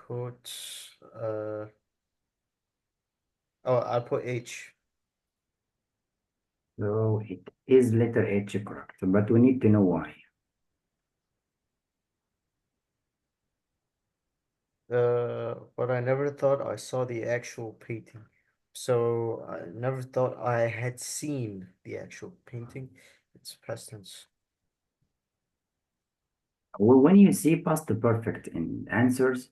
put oh, I'll put H. So it is letter H correct, but we need to know why. But I never thought I saw the actual painting. So I never thought I had seen the actual painting. It's past tense. Well, when you see past perfect in answers,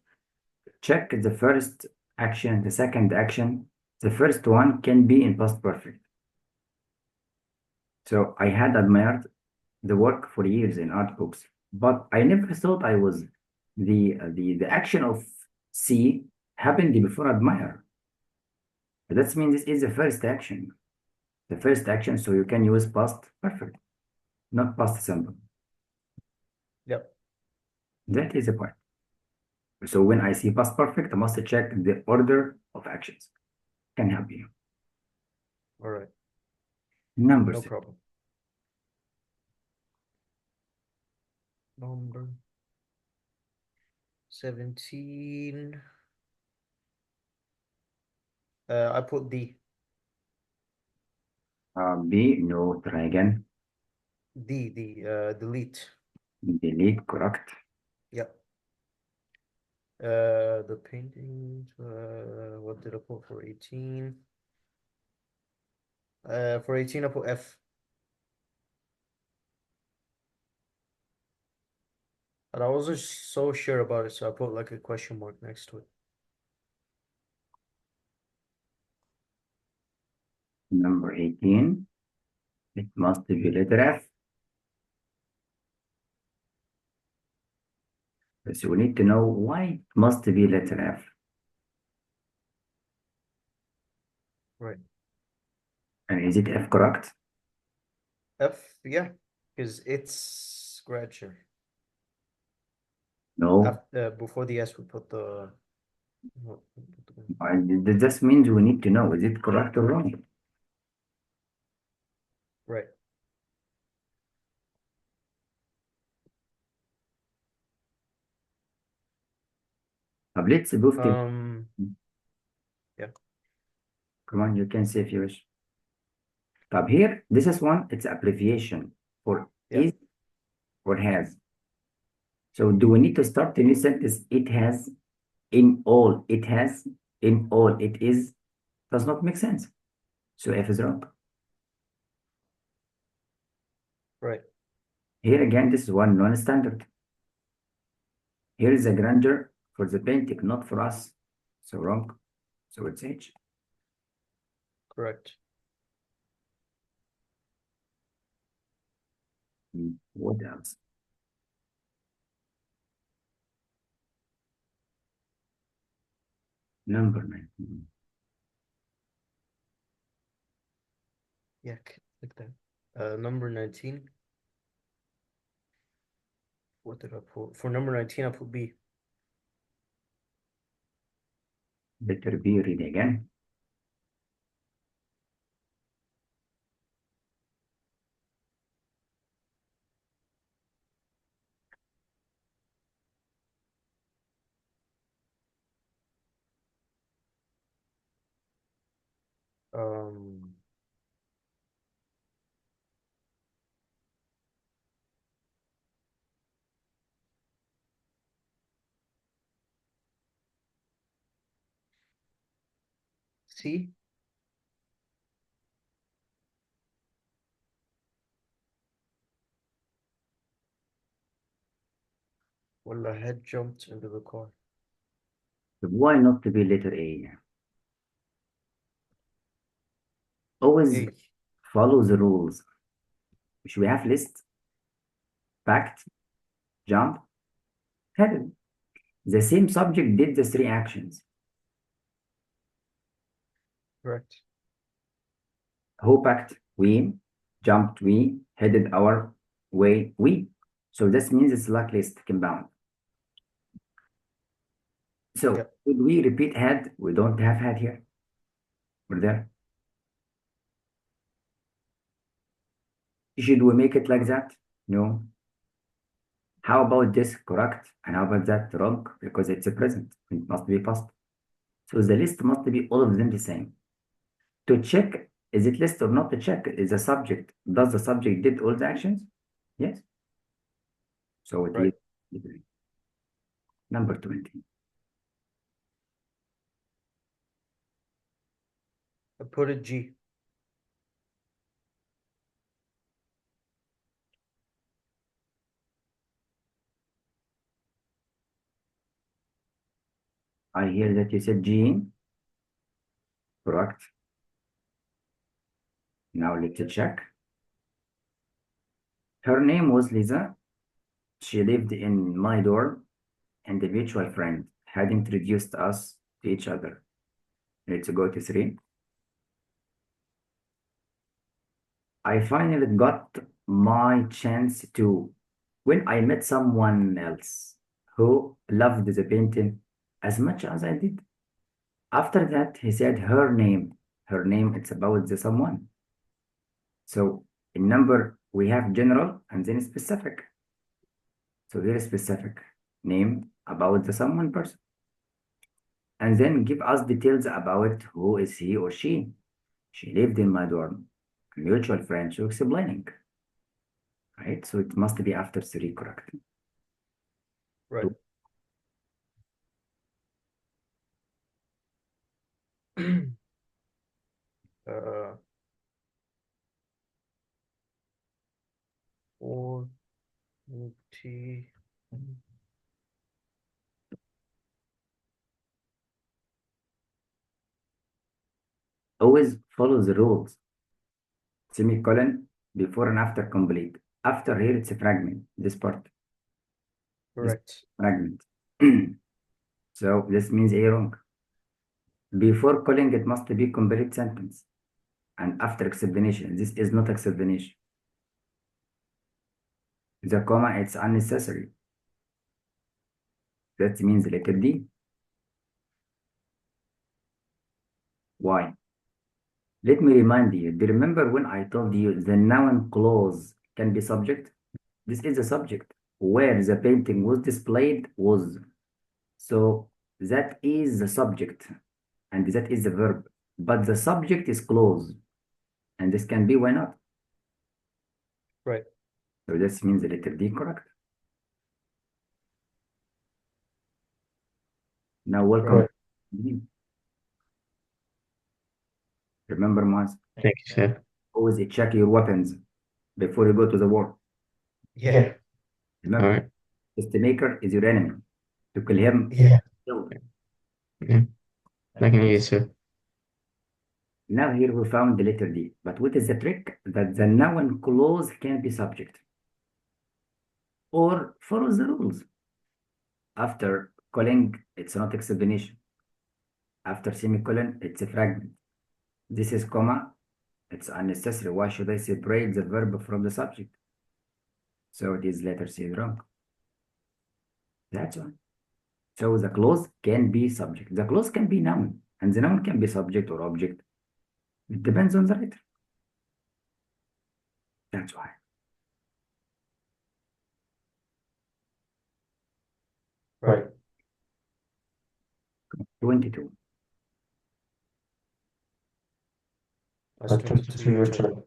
check the first action, the second action. The first one can be in past perfect. So I had admired the work for years in art books, but I never thought I was the action of see happened before admire. That means this is the first action. The first action, so you can use past perfect, not past simple. Yep. That is the point. So when I see past perfect, I must check the order of actions. Can help you. All right. Number No 6. problem. Number 17. I put D. B, no, try again. Delete. Delete, correct. Yep. The painting, what did I put for 18? For 18, I put F. But I wasn't so sure about it, so I put like a question mark next to it. Number 18, it must be letter F. So we need to know why it must be letter F. Right. And is it F correct? F, yeah, because it's scratcher. No. After, before the S, we put the. This means we need to know, is it correct or wrong? Right. طب let's move to. Yeah. Come on, you can say if you wish. طب here, this is one, it's abbreviation for Yeah. is or has. So do we need to start a new sentence? It has, in all, it has, in all, it is. Does not make sense. So F is wrong. Right. Here again, this is one non-standard. Here is a grandeur for the painting, not for us. So wrong. So it's H. Correct. What else? Number 19. Yeah, like that. Number 19. What did I put? For number 19, I put B. Letter B, read again. Um, C. Well, I had jumped into the car. Why not to be letter A? Always A. follow the rules. Should we have list, packed, jump, headed? The same subject did the 3 actions. Correct. Who packed? We. Jumped? We. Headed our way? We. So this means it's like list compound. So Yep. would we repeat had? We don't have had here. We're there. Should we make it like that? No. How about this? Correct. And how about that? Wrong, because it's a present. It must be past. So the list must be all of them the same. To check, is it list or not to check? Is the subject, does the subject did all the actions? Yes. So it Right. is number 20. I put a G. I hear that you said Jean. Correct. Now let's check. Her name was Lisa. She lived in my dorm, and a mutual friend had introduced us to each other. Let's go to 3. I finally got my chance to, when I met someone else who loved the painting as much as I did. After that, he said her name. Her name, it's about the someone. So in number, we have general and then specific. So here is specific name about the someone person. And then give us details about who is he or she. She lived in my dorm. Mutual friend, so explaining. Right? So it must be after 3, correct? Right. uh, 4 T. Always follow the rules. Semicolon before and after complete. After here it's a fragment. This part. This Correct. fragment. So this means A wrong. Before calling it must be complete sentence. And after explanation, this is not explanation. The comma, it's unnecessary. That means letter D. Why? Let me remind you. Do you remember when I told you the noun clause can be subject? This is the subject. Where the painting was displayed was. So that is the subject. And that is the verb. But the subject is clause. And this can be why not? Right. So this means the letter D, correct? Now welcome. Right. Remember, Maz, Thank you, sir. always check your weapons before you go to the war. Yeah. Remember, All right. the maker is your enemy. To kill him, Yeah. kill him. Yeah. I can hear you, sir. Now here we found the letter D. But what is the trick? That the noun clause can be subject. Or follows the rules. After calling, it's not explanation. After semicolon, it's a fragment. This is comma, it's unnecessary. Why should I separate the verb from the subject? So this letter C is wrong. That's why. So the clause can be subject. The clause can be noun, and the noun can be subject or object. It depends on the writer. That's why. Right. 22. That's 22 your turn.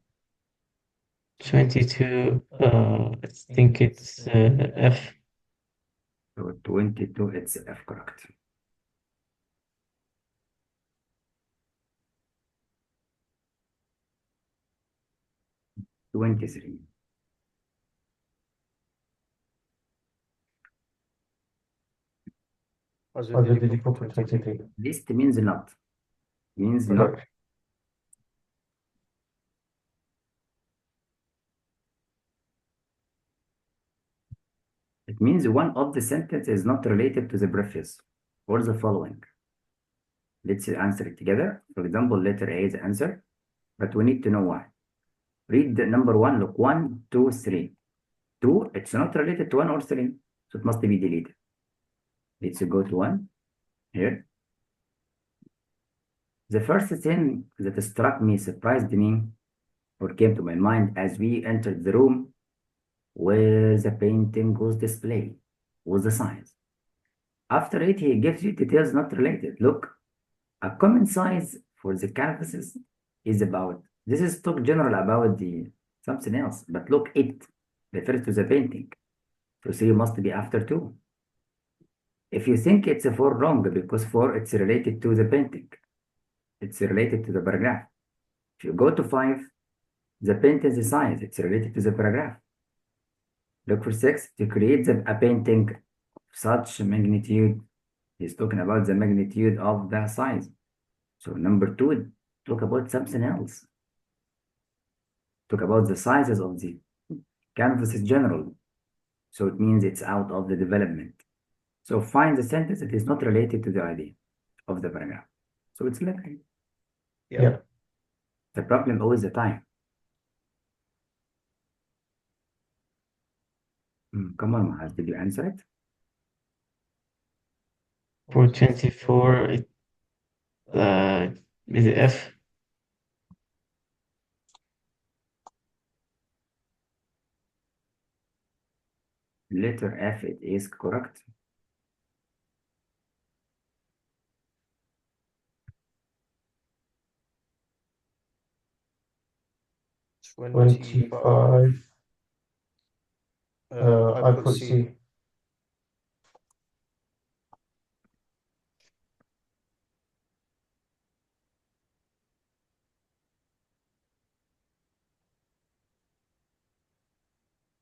22, I think it's F. So 22, it's F, correct. Twenty-three. What did you put for 23? List means not. Means not. Correct. It means one of the sentence is not related to the previous or the following. Let's answer it together. For example, letter A is the answer, but we need to know why. Read the number 1, look, 1, 2, 3. 2, it's not related to 1 or 3, so it must be deleted. Let's go to 1 here. The first thing that struck me, surprised me, or came to my mind as we entered the room where the painting was displayed with the size. After it, he gives you details not related. Look, a common size for the canvases is about, this is talk general about the something else, but look, it refers to the painting. So 3 must be after 2. If you think it's a 4, wrong, because 4, it's related to the painting. It's related to the paragraph. If you go to 5, the painting size, it's related to the paragraph. Look for 6, to create a painting of such magnitude, he's talking about the magnitude of the size. So number 2, talk about something else. Talk about the sizes of the canvas in general. So it means it's out of the development. So find the sentence that is not related to the idea of the paragraph. So it's like Yeah. the problem always the time. Come on, Mahal, did you answer it? For 24, it is F. Letter F, it is correct. $25. 25. I I put put C. C.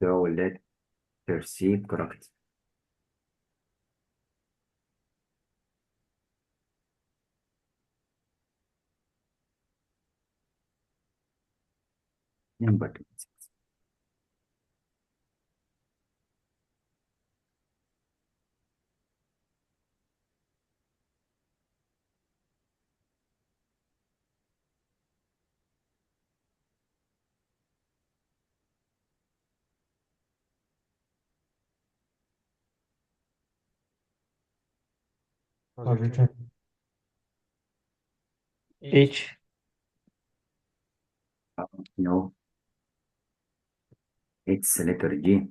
So letter C, correct. Number 26. Hydrogen. H. No, it's letter G.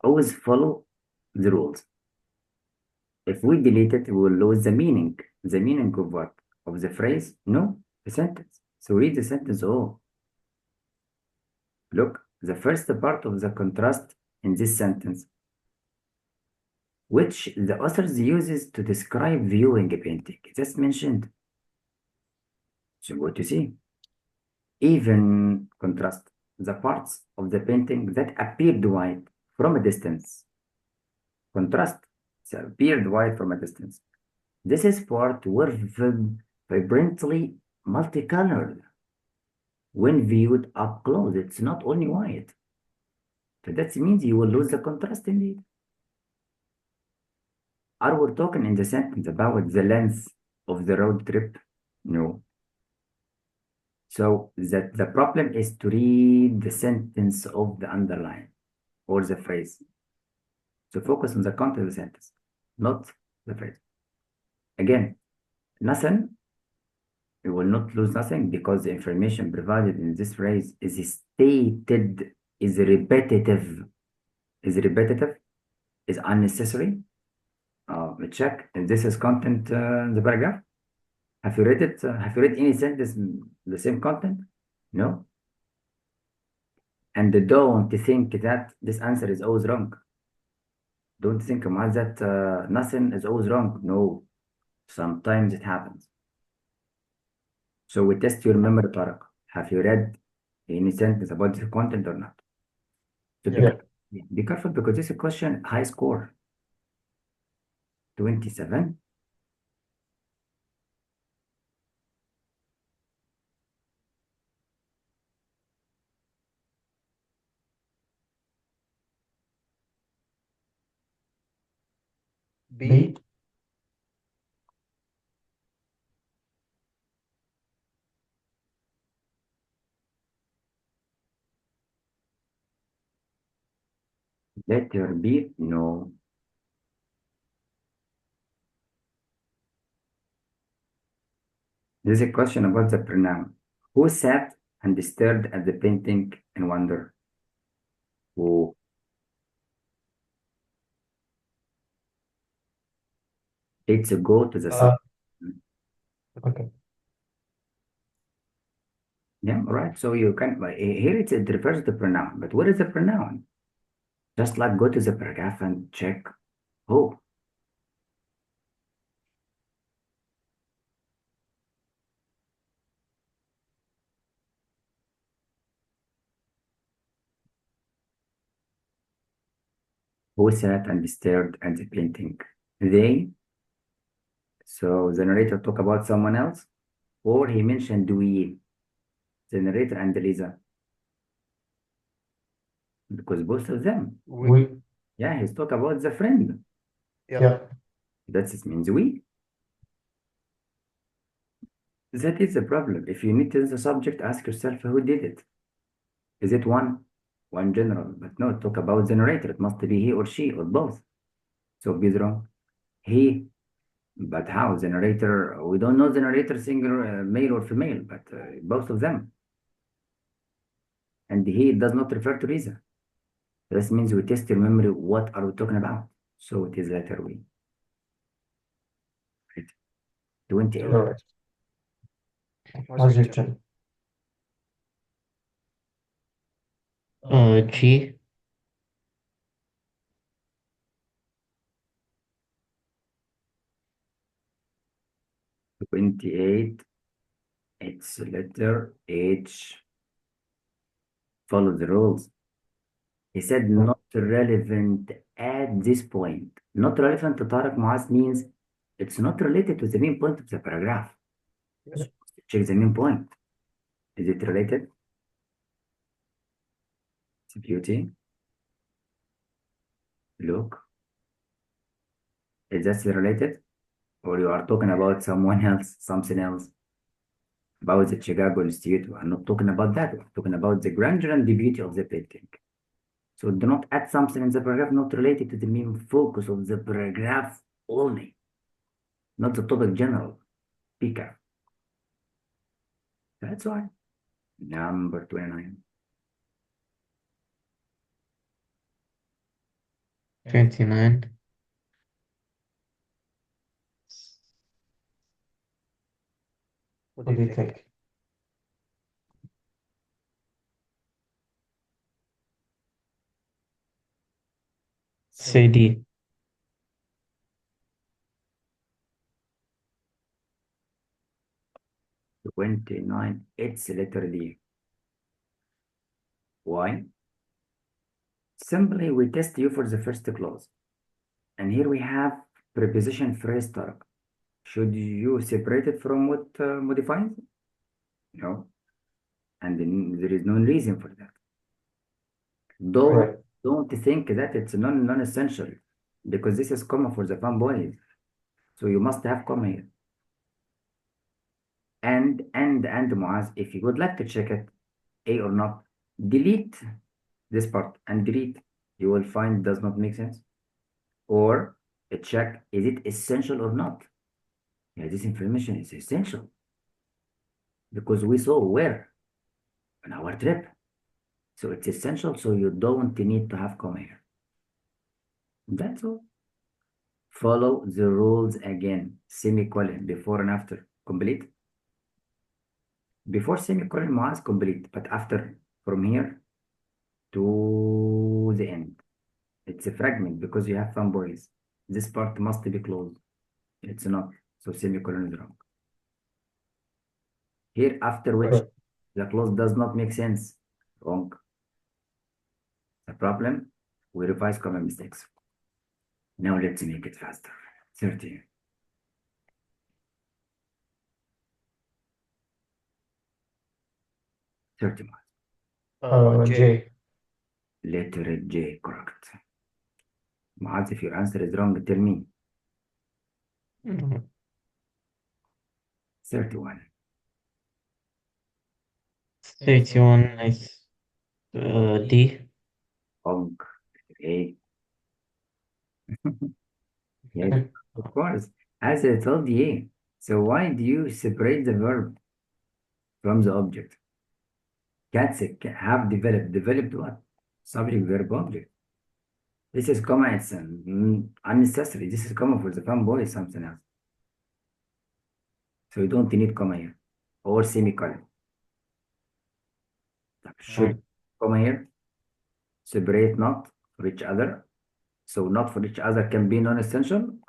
Always follow the rules. If we delete it, we will lose the meaning. The meaning of what? Of the phrase? No, the sentence. So read the sentence all. Look, the first part of the contrast in this sentence, which the authors uses to describe viewing a painting. That's mentioned. So go to see. Even contrast the parts of the painting that appeared white from a distance. Contrast appeared white from a distance. This is part were vibrantly multicolored. When viewed up close, it's not only white. So that means you will lose the contrast indeed. Are we talking in the sentence about the length of the road trip? No. So that the problem is to read the sentence of the underline or the phrase. So focus on the content of the sentence, not the phrase. Again, nothing, you will not lose nothing because the information provided in this phrase is stated, is repetitive, is unnecessary. Check if this is content in the paragraph. Have you read it? Have you read any sentence the same content? No. And don't think that this answer is always wrong. Don't think that nothing is always wrong. No, sometimes it happens. So we test your memory, Tarak. Have you read any sentence about the content or not? So Yeah. be careful because this is a question high score. 27. B. B. Letter B, no. This is a question about the pronoun. Who sat and stared at the painting in wonder? Oh, let's go to the Uh, subject. okay. Yeah, right. So you can, like, here it refers to pronoun, but what is the pronoun? Just like go to the paragraph and check who. Who sat and stared at the painting? They. So the narrator talk about someone else, or he mentioned we, the narrator and Lisa, because both of them. We. Yeah, he's talk about the friend. Yeah. Yeah. That means we. That is the problem. If you need to the subject, ask yourself who did it. Is it one general? But no, talk about the narrator. It must be he or she or both. So be wrong. He. But how the narrator? We don't know the narrator single male or female, but both of them. And he does not refer to Lisa. This means we test your memory. What are we talking about? So it is letter we. Right. 28. Correct. What's your turn? Washington. G. 28. It's letter H. Follow the rules. He said not relevant at this point. Not relevant to Tariq Muaz means it's not related to the main point of the paragraph. Yes. Check the main point. Is it related? It's beauty. Look. Is that related? Or you are talking about someone else, something else? About the Chicago Institute. We're not talking about that. We're talking about the grandeur and the beauty of the painting. So do not add something in the paragraph not related to the main focus of the paragraph only, not the topic general. Be careful. That's why. Number 29. 29. What What do you think? Say D. It's letter D. Why? Simply, we test you for the first clause. And here we have preposition phrase Tarek. Should you separate it from what modifies? No. And then there is no reason for that. Right. Don't think that it's non-essential because this is comma for the fanboys. So you must have comma here. And Muaz, if you would like to check it, A or not, delete this part and delete. You will find does not make sense. Or check, is it essential or not? Yeah, this information is essential because we saw where on our trip. So it's essential, so you don't need to have comma here. That's all. Follow the rules again. Semicolon before and after. Complete. Before semicolon, Muaz, complete. But after, from here to the end. It's a fragment because you have fanboys. This part must be closed. It's not. So semicolon is wrong. Here, after which Right. the clause does not make sense. Wrong. The problem, we revise common mistakes. Now let's make it faster. 30. 30 miles. J. Letter J, correct. Maaz, if your answer is wrong, tell me. 31. 31 is D. Wrong. A. Yes, of course. As I told you. So why do you separate the verb from the object? Cats have developed. Developed what? Subject, verb, object. This is comma, it's unnecessary. This is comma for the fanboy, something else. So you don't need comma here or semicolon. Should Right. comma here, separate not for each other. So not for each other can be non-essential.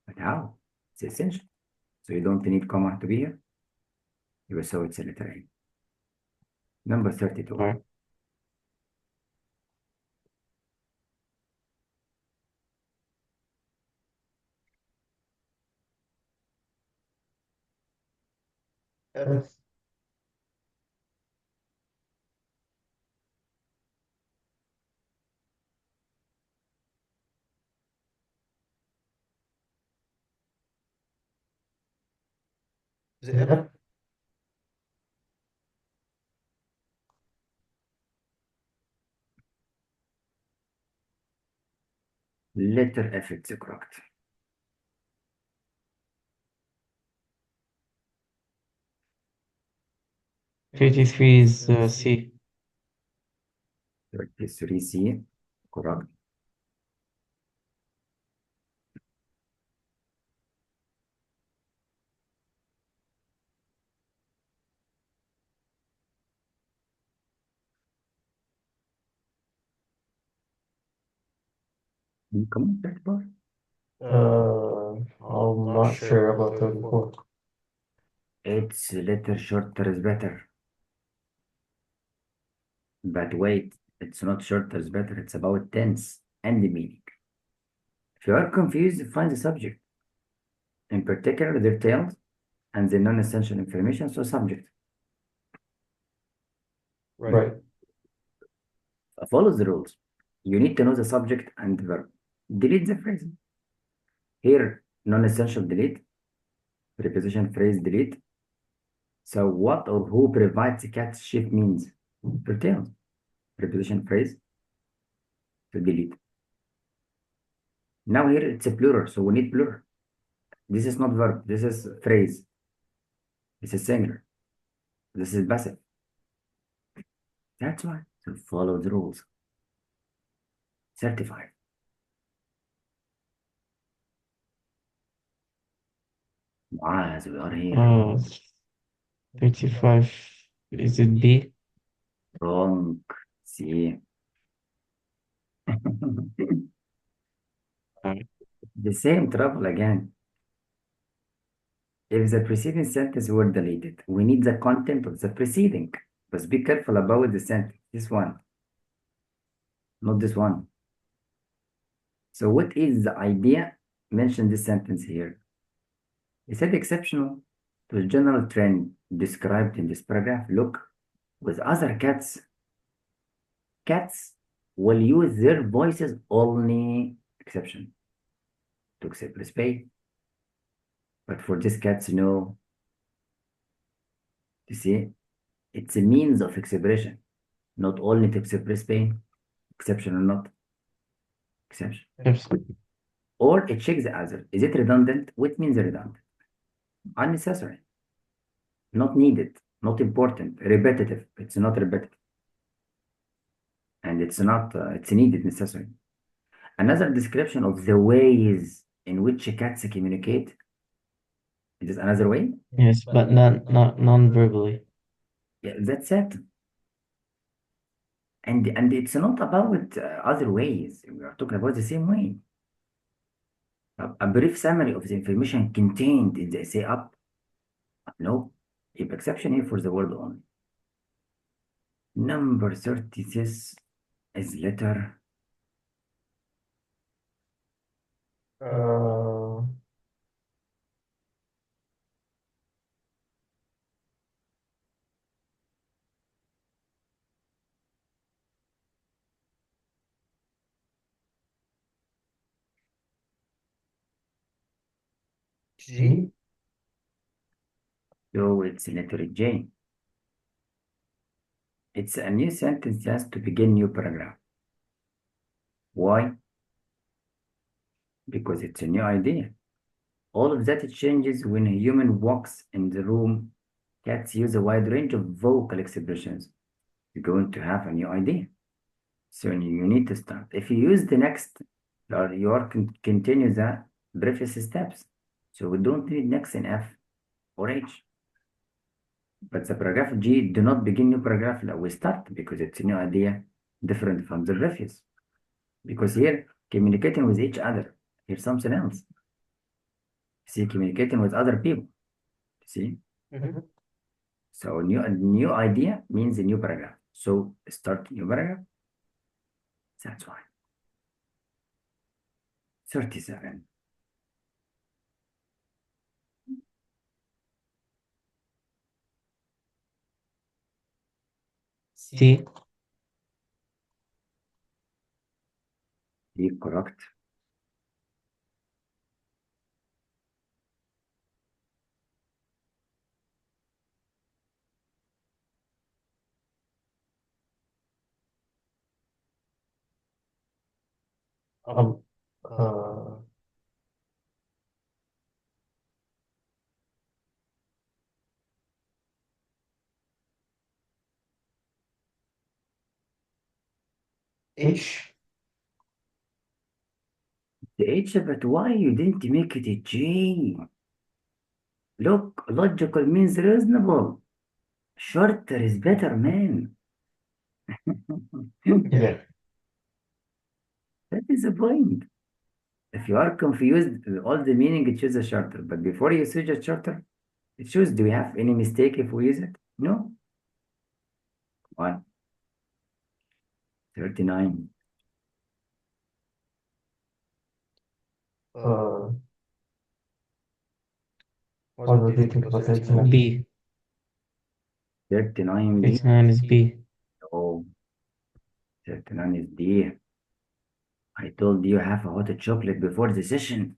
But how? It's essential. So you don't need comma to be here. So it's a letter A. Number 32. Right. F. Is it F? Yep. Letter F, it's correct. Three is C. 33C, correct. Come on, that bar. I'm not sure about 34. It's letter shorter is better. But wait, it's not shorter is better. It's about tense and the meaning. If you are confused, find the subject. In particular, their tales and the non-essential information, so subject. Right. Follow the rules. You need to know the subject and the verb. Delete the phrase. Here, non-essential delete. Preposition phrase delete. So what or who provides the cat's shift means? Details. Preposition phrase to delete. Now here it's a plural, so we need plural. This is not verb, this is phrase. This is singular. This is passive. That's why. So follow the rules. Certified. As we are here. 35. Is it B? Wrong. See. The same trouble again. If the preceding sentence were deleted, we need the content of the preceding. But be careful about the sentence. This one. Not this one. So what is the idea? Mention this sentence here. It said exceptional to the general trend described in this paragraph. Look, with other cats will use their voices only, exception to express pain. But for these cats, no. You see, it's a means of expression, not only to express pain, exception or not, exception. Yes. Or it checks the other. Is it redundant? What means redundant? Unnecessary, not needed, not important, repetitive. It's not repetitive. And it's not, it's needed, necessary. Another description of the ways in which cats communicate. It is another way? Yes, but not non-verbally. Yeah, that's it. And it's not about other ways. We are talking about the same way. A brief summary of the information contained in the essay up. No, if exception here for the word only. Number 36 is letter G. So it's letter J. It's a new sentence just to begin new paragraph. Why? Because it's a new idea. All of that changes when a human walks in the room. Cats use a wide range of vocal expressions. You're going to have a new idea. So you need to start. If you use the next, or you are continue the previous steps. So we don't need next in F or H. But the paragraph G do not begin new paragraph. Like we start because it's a new idea, different from the previous. Because here communicating with each other. Here's something else. See, communicating with other people. See. Mhm. So new idea means a new paragraph. So start new paragraph. That's why. 37. C. D correct. Um, uh, H. The H, but why you didn't make it a J? Look, logical means reasonable. Shorter is better, man. Yeah. That is the point. If you are confused, all the meaning it choose a shorter. But before you switch a shorter, it shows do we have any mistake if we use it? No. 1. 39. Uh, What do you think about 39? B. 39 D. 39 is B. Oh, 39 is D. I told you have a hot chocolate before the session.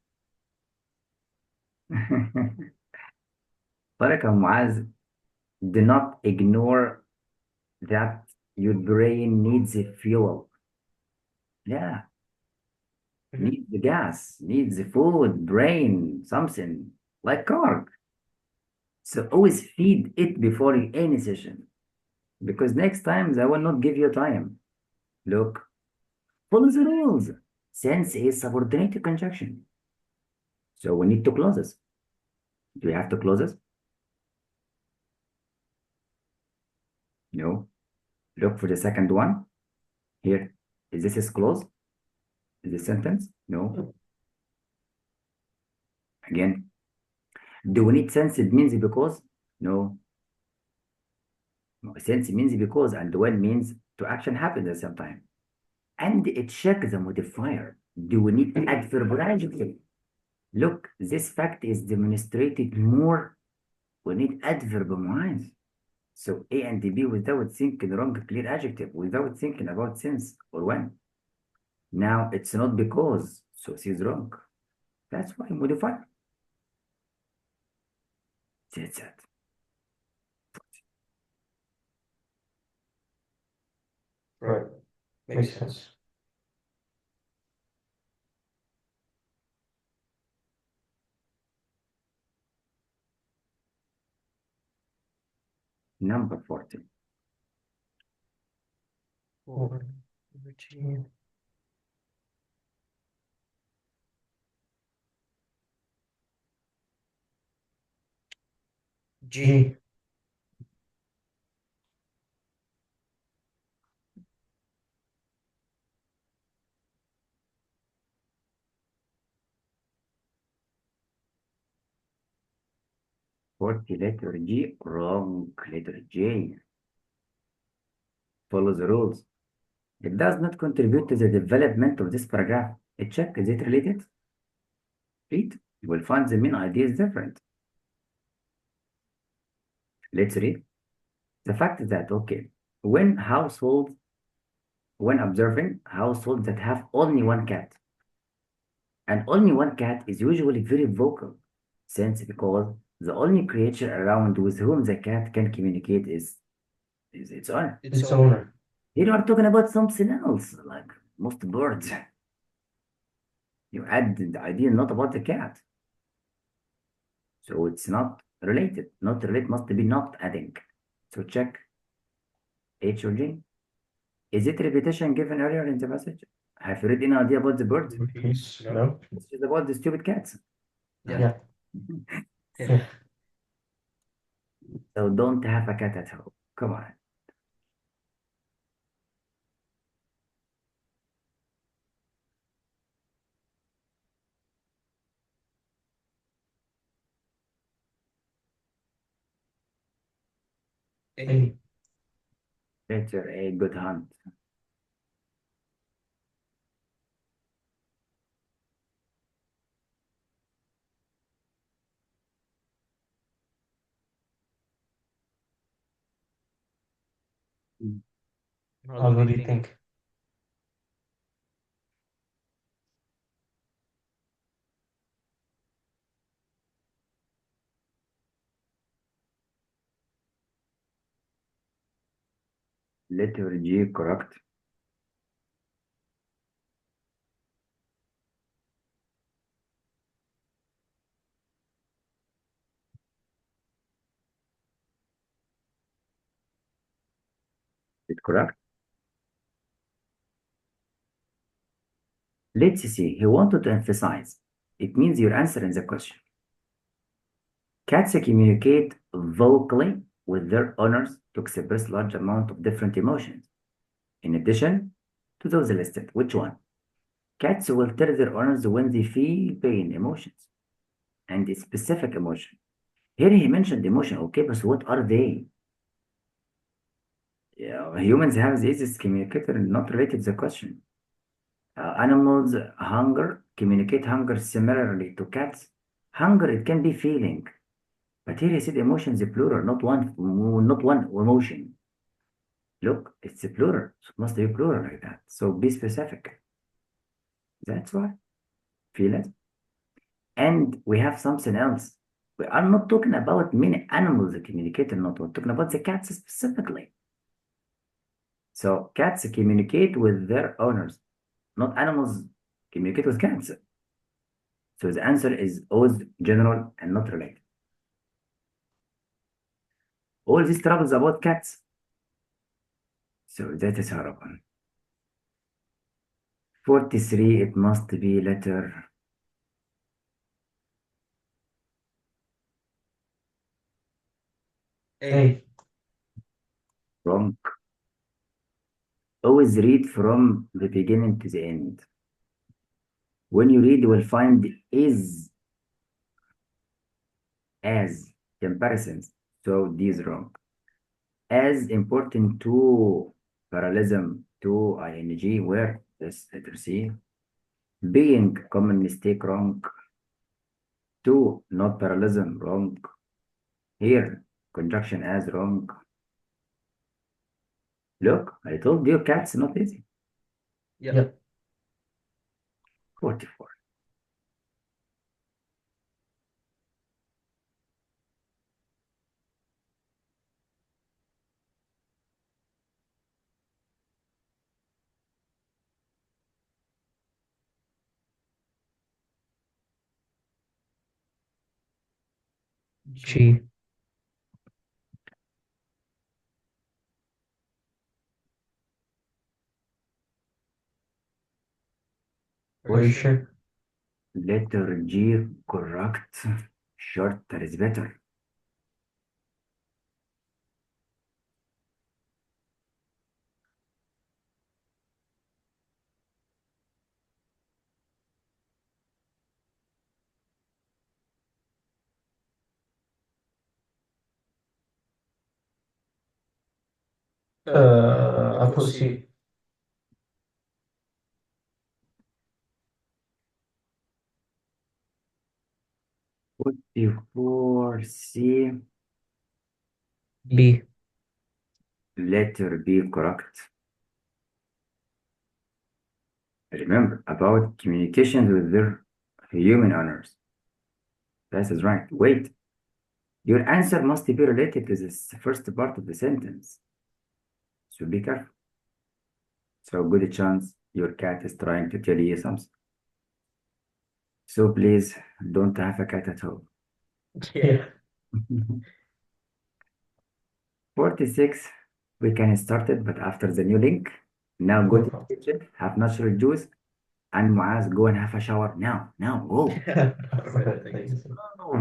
Baraka Muaz, do not ignore that your brain needs a fuel. Yeah, Mhm. needs the gas, needs the food, brain, something like car. So always feed it before any session. Because next time I will not give you time. Look, follow the rules. Sense is subordinated conjunction. So we need to close this. Do we have to close this? No. Look for the second one. Here. Is this is closed? Is this sentence? No. Again. Do we need sense? It means because? No. Sense means because, and when means to action happen at the same time. And it check the modifier. Do we need adverb or adjective? Look, this fact is demonstrated more. We need adverb معاذ. So A and B without thinking wrong, clear adjective, without thinking about sense or when. Now it's not because, so C is wrong. That's why modifier. That's it. Right. Makes sense. Number 40. Over. G. G. 40 letter G, wrong letter J. Follow the rules. It does not contribute to the development of this paragraph. Check, is it related? Read. You will find the main idea is different. Let's read. The fact that, okay, when observing households that have only one cat, and only one cat is usually very vocal, since because the only creature around with whom the cat can communicate is its owner. Its owner. Here you are talking about something else, like most birds. You add the idea not about the cat. So it's not related. Not related must be not adding. So check H or J. Is it repetition given earlier in the passage? Have you read any idea about the bird? Peace. No. No? This is about the stupid cats. Yeah. Yeah. So don't have a cat at home. Come on. A. Letter A, good hunt. What do you think? Letter G, correct. Is it correct? Let's see. He wanted to emphasize. It means your answer in the question. Cats communicate vocally with their owners to express large amount of different emotions. In addition to those listed, which one? Cats will tell their owners when they feel pain, emotions, and a specific emotion. Here he mentioned emotion, okay, but what are they? Yeah, humans have the easiest communicator, not related to the question. Animals communicate hunger similarly to cats. Hunger, it can be feeling, but here he said emotions plural, not one emotion. Look, it's a plural, so it must be plural like that. So be specific. That's why. Feel it. And we have something else. We are not talking about many animals that communicate or not. We're talking about the cats specifically. So cats communicate with their owners, not animals communicate with cats. So the answer is always general and not related. All these troubles about cats. So that is horrible. 43, it must be letter A. wrong. Always read from the beginning to the end. When you read, you will find as comparisons. So these wrong. As important to parallelism to ing, where this letter C. Being common mistake wrong. To not parallelism wrong. Here conjunction as wrong. Look, I told you cats not easy. Yeah. 44. G. Are you sure? Letter G correct. Shorter is better. I put C. 44 C. B. Letter B correct. Remember about communication with their human owners. That is right. Wait. Your answer must be related to this first part of the sentence. So be careful. So good chance your cat is trying to tell you something. So please don't have a cat at home. Yeah. 46, we can start it, but after the new link. Now go to Go. the kitchen, have natural juice, and Muaz, go and have a shower now. Now, go. Alright, thank you. Oh.